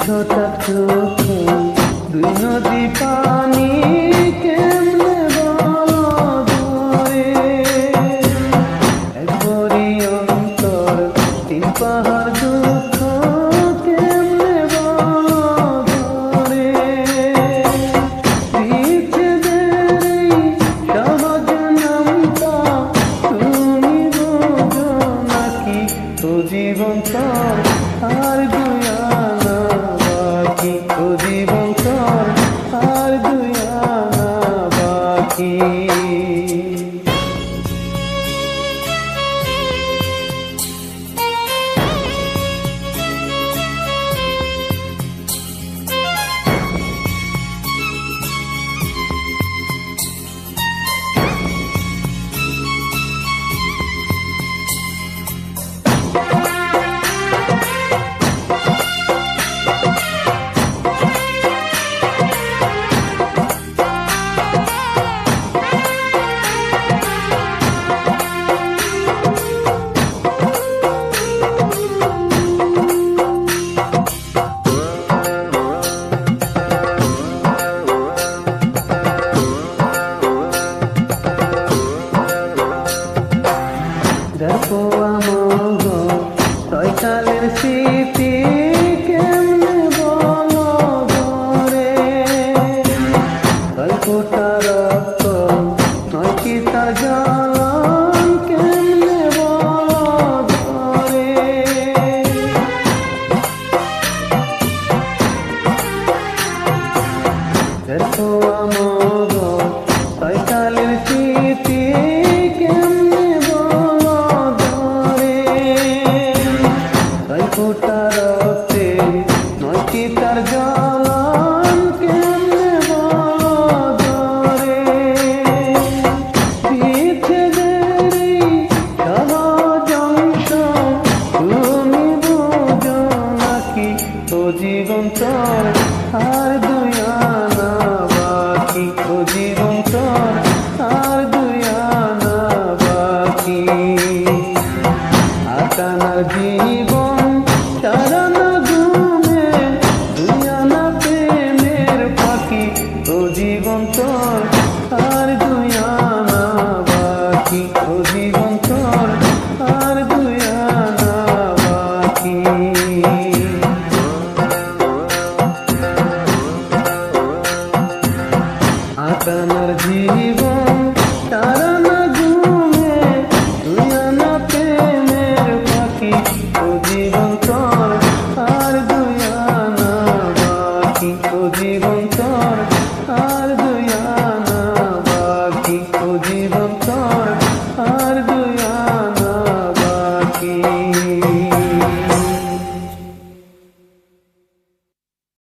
ছোটা চোখে দুই নদী পানি কেমনে বলো ধরে, একবারই অন্তর তিন পাহাড় দুঃখ কেমনে বলো ধরে, বিচ্ছেদের সহজ নামটা তুমি বোঝো নাকি? তো জীবন তোর আর দুয়ানা বাকি, তো জীবন তোর আর দুয়ানা বাকি। দেখো আমোহ ছয়কালের স্মৃতি কেমনে বলো ধরে, গল্পটা রক্ত নয় কি তার জ্বালান কেমনে বলো ধরে, দেখো আমোহ ছয়কালের স্মৃতি কেমনে বলো ধরে, গল্পটা রক্তে নয় কি তার জ্বালান কেমনে বলো ধরে, বিচ্ছেদের সহজ অংশ তুমি বোঝো নাকি? তো জীবন তোর আর দুয়ানা বাকি, তো জীবন তোর আর দুয়ানা বাকি। আটানার জীবন সারানা ঘুমে দুয়ানা প্রেমের পাখি, তো জীবন তোর আর দুয়ানা বাকি, তো জীবন তোর আর দুয়ানা বাকি। আটানার জীবন সারানা ঘুমে দুয়ানা প্রেমের পাখি, তো জীবন তোর আর দুয়ানা বাকি, তো জীবন